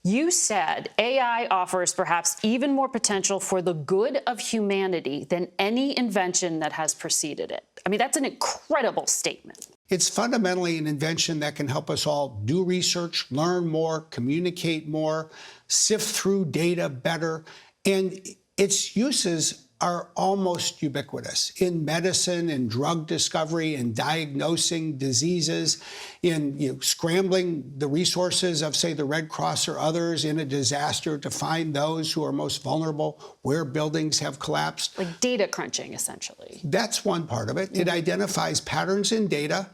You said AI offers perhaps even more potential for the good of humanity than any invention that has preceded it. I mean, that's an incredible statement. It's fundamentally an invention that can help us all do research, learn more, communicate more, sift through data better, and its uses are almost ubiquitous in medicine, in drug discovery, in diagnosing diseases, in scrambling the resources of, say, the Red Cross or others in a disaster to find those who are most vulnerable, where buildings have collapsed. Like data crunching, essentially. That's one part of it. It identifies patterns in data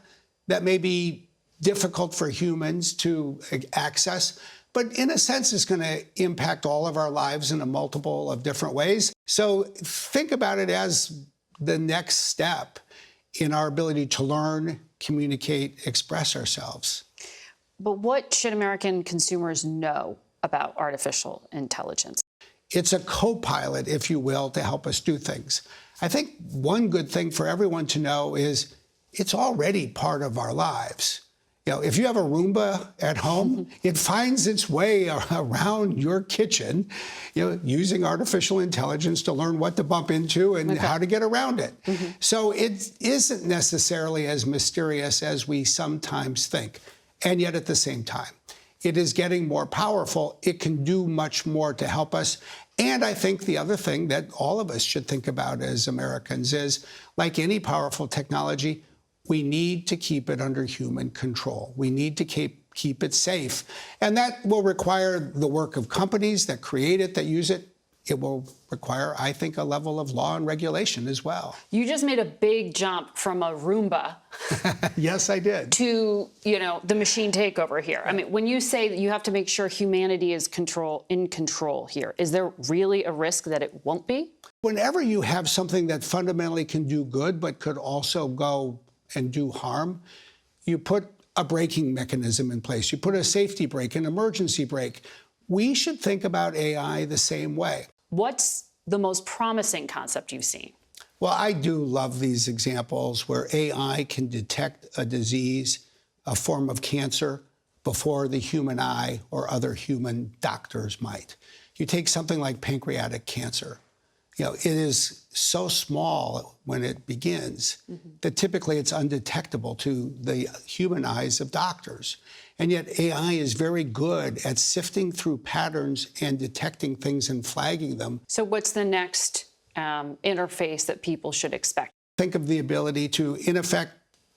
that may be difficult for humans to access, but in a sense, it's going to impact all of our lives in a multiple of different ways. So think about it as the next step in our ability to learn, communicate, express ourselves. But what should American consumers know about artificial intelligence? It's a co-pilot, if you will, to help us do things. I think one good thing for everyone to know is it's already part of our lives. If you have a Roomba at home, it finds its way around your kitchen, using artificial intelligence to learn what to bump into and how to get around it. So it isn't necessarily as mysterious as we sometimes think. And yet at the same time, it is getting more powerful. It can do much more to help us. And I think the other thing that all of us should think about as Americans is, like any powerful technology, we need to keep it under human control. We need to keep it safe. And that will require the work of companies that create it, that use it. It will require, I think, a level of law and regulation as well. You just made a big jump from a Roomba. Yes, I did. To, the machine takeover here. I mean, when you say that you have to make sure humanity is in control here, is there really a risk that it won't be? Whenever you have something that fundamentally can do good but could also go and do harm, you put a braking mechanism in place. You put a safety brake, an emergency brake. We should think about AI the same way. What's the most promising concept you've seen? Well, I do love these examples where AI can detect a disease, a form of cancer, before the human eye or other human doctors might. You take something like pancreatic cancer. It is so small when it begins that typically it's undetectable to the human eyes of doctors. And yet AI is very good at sifting through patterns and detecting things and flagging them. So what's the next interface that people should expect? Think of the ability to, in effect,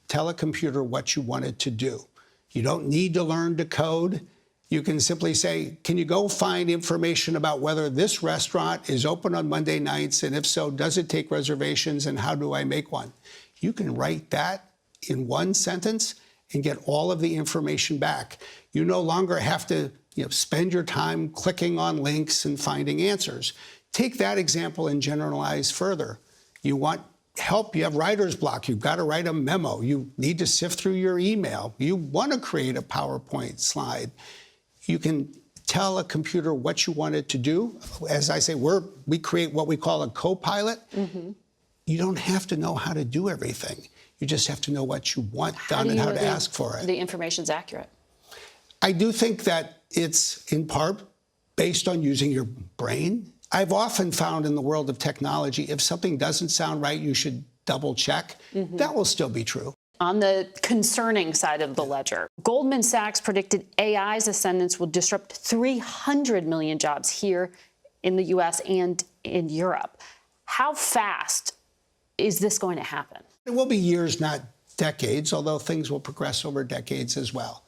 tell a computer what you want it to do. You don't need to learn to code. You can simply say, can you go find information about whether this restaurant is open on Monday nights, and if so, does it take reservations, and how do I make one? You can write that in one sentence and get all of the information back. You no longer have to spend your time clicking on links and finding answers. Take that example and generalize further. You want help, you have writer's block, you've got to write a memo, you need to sift through your email, you want to create a PowerPoint slide. You can tell a computer what you want it to do. As I say, we create what we call a co-pilot. You don't have to know how to do everything. You just have to know what you want done and how to ask for it. The information's accurate. I do think that it's in part based on using your brain. I've often found in the world of technology, if something doesn't sound right, you should double check. That will still be true. On the concerning side of the ledger, Goldman Sachs predicted AI's ascendance will disrupt 300 million jobs here in the U.S. and in Europe. How fast is this going to happen? It will be years, not decades, although things will progress over decades as well.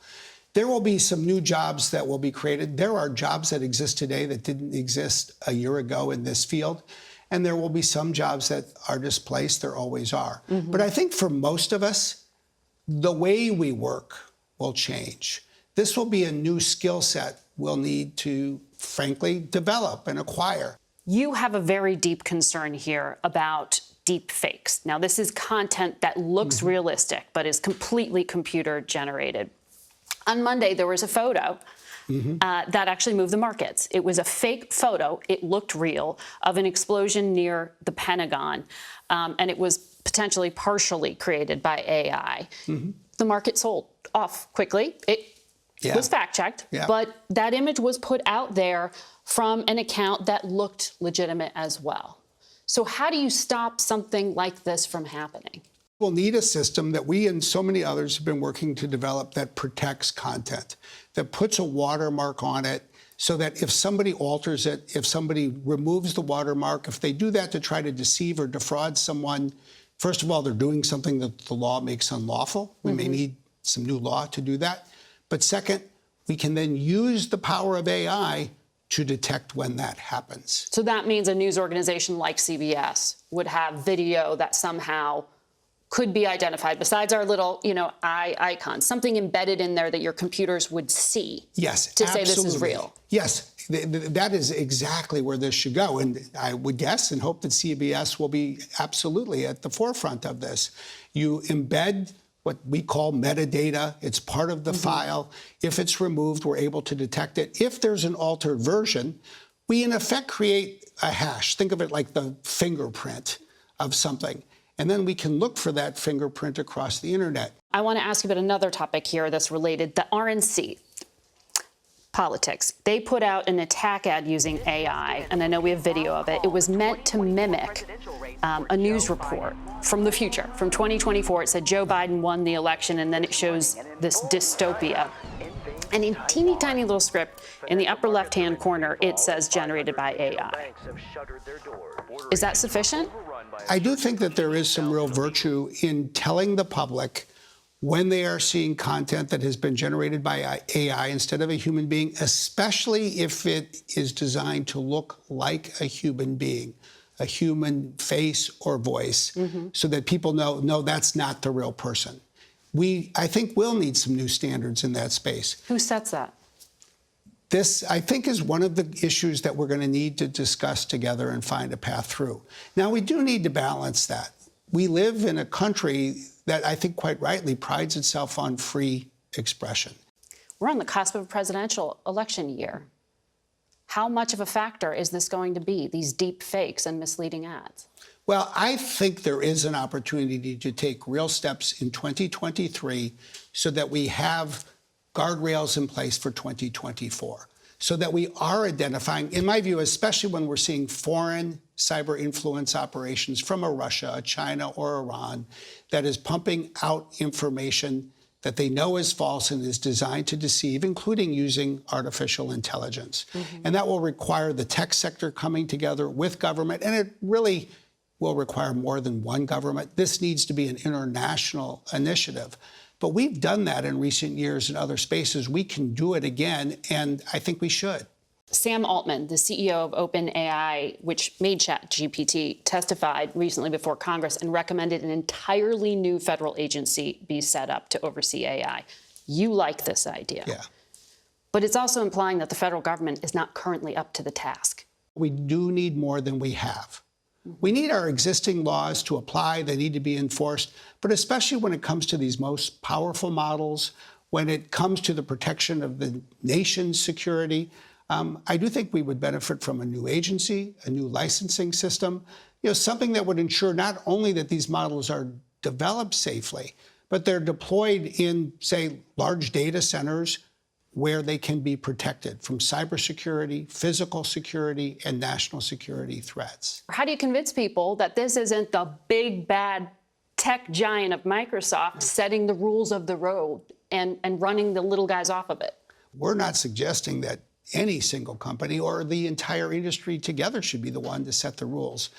There will be some new jobs that will be created. There are jobs that exist today that didn't exist a year ago in this field. And there will be some jobs that are displaced. There always are. But I think for most of us, the way we work will change. This will be a new skill set we'll need to, frankly, develop and acquire. You have a very deep concern here about deepfakes. Now, this is content that looks realistic, but is completely computer generated. On Monday, there was a photo that actually moved the markets. It was a fake photo. It looked real, of an explosion near the Pentagon, and it was potentially partially created by AI. The market sold off quickly. It Yeah. was fact-checked, Yeah. but that image was put out there from an account that looked legitimate as well. So how do you stop something like this from happening? We'll need a system that we and so many others have been working to develop that protects content, that puts a watermark on it so that if somebody alters it, if somebody removes the watermark, if they do that to try to deceive or defraud someone, first of all, they're doing something that the law makes unlawful. We may need some new law to do that. But second, we can then use the power of AI to detect when that happens. So that means a news organization like CBS would have video that somehow could be identified, besides our little, eye icons, something embedded in there that your computers would see. Yes, to absolutely. say this is real. Yes, that is exactly where this should go. And I would guess and hope that CBS will be absolutely at the forefront of this. You embed what we call metadata. It's part of the file. If it's removed, we're able to detect it. If there's an altered version, we in effect create a hash. Think of it like the fingerprint of something. And then we can look for that fingerprint across the internet. I want to ask you about another topic here that's related, the RNC. Politics. They put out an attack ad using AI, and I know we have video of it. It was meant to mimic a news report from the future, from 2024. It said Joe Biden won the election, and then it shows this dystopia. And in teeny tiny little script in the upper left-hand corner, it says generated by AI. Is that sufficient? I do think that there is some real virtue in telling the public when they are seeing content that has been generated by AI instead of a human being, especially if it is designed to look like a human being, a human face or voice, so that people know, no, that's not the real person. I think we'll need some new standards in that space. Who sets that? This, I think, is one of the issues that we're going to need to discuss together and find a path through. Now, we do need to balance that. We live in a country that I think quite rightly prides itself on free expression. We're on the cusp of a presidential election year. How much of a factor is this going to be, these deep fakes and misleading ads? Well, I think there is an opportunity to take real steps in 2023 so that we have guardrails in place for 2024, so that we are identifying, in my view, especially when we're seeing foreign cyber influence operations from a Russia, a China, or Iran that is pumping out information that they know is false and is designed to deceive, including using artificial intelligence. And that will require the tech sector coming together with government, and it really will require more than one government. This needs to be an international initiative. But we've done that in recent years in other spaces. We can do it again, and I think we should. Sam Altman, the CEO of OpenAI, which made ChatGPT, testified recently before Congress and recommended an entirely new federal agency be set up to oversee AI. You like this idea. Yeah. But it's also implying that the federal government is not currently up to the task. We do need more than we have. We need our existing laws to apply. They need to be enforced. But especially when it comes to these most powerful models, when it comes to the protection of the nation's security, I do think we would benefit from a new agency, a new licensing system, something that would ensure not only that these models are developed safely, but they're deployed in, say, large data centers where they can be protected from cybersecurity, physical security, and national security threats. How do you convince people that this isn't the big, bad tech giant of Microsoft setting the rules of the road and running the little guys off of it? We're not suggesting that any single company or the entire industry together should be the one to set the rules.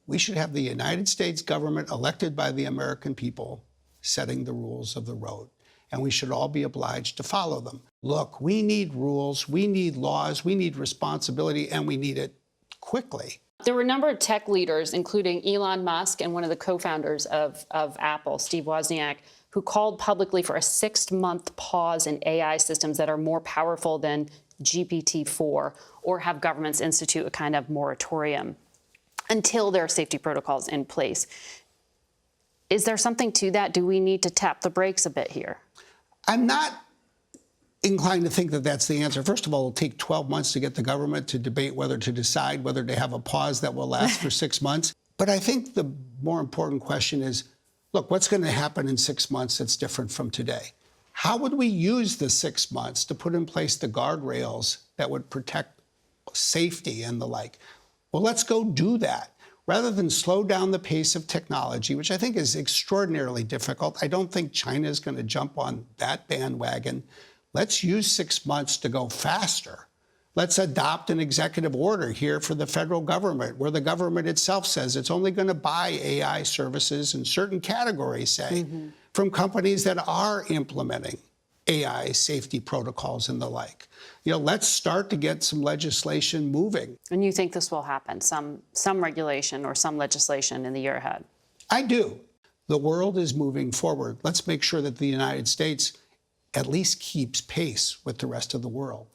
We should have the United States government elected by the American people setting the rules of the road. And we should all be obliged to follow them. Look, we need rules, we need laws, we need responsibility, and we need it quickly. There were a number of tech leaders, including Elon Musk and one of the co-founders of Apple, Steve Wozniak, who called publicly for a 6-month pause in AI systems that are more powerful than GPT-4, or have governments institute a kind of moratorium until there are safety protocols in place. Is there something to that? Do we need to tap the brakes a bit here? I'm not inclined to think that that's the answer. First of all, it'll take 12 months to get the government to debate whether to decide whether to have a pause that will last for 6 months. But I think the more important question is, look, what's going to happen in 6 months that's different from today? How would we use the 6 months to put in place the guardrails that would protect safety and the like? Well, let's go do that. Rather than slow down the pace of technology, which I think is extraordinarily difficult, I don't think China is going to jump on that bandwagon. Let's use 6 months to go faster. Let's adopt an executive order here for the federal government, where the government itself says it's only going to buy AI services in certain categories, say, from companies that are implementing AI safety protocols and the like. Let's start to get some legislation moving. And you think this will happen, some regulation or some legislation in the year ahead? I do. The world is moving forward. Let's make sure that the United States at least keeps pace with the rest of the world.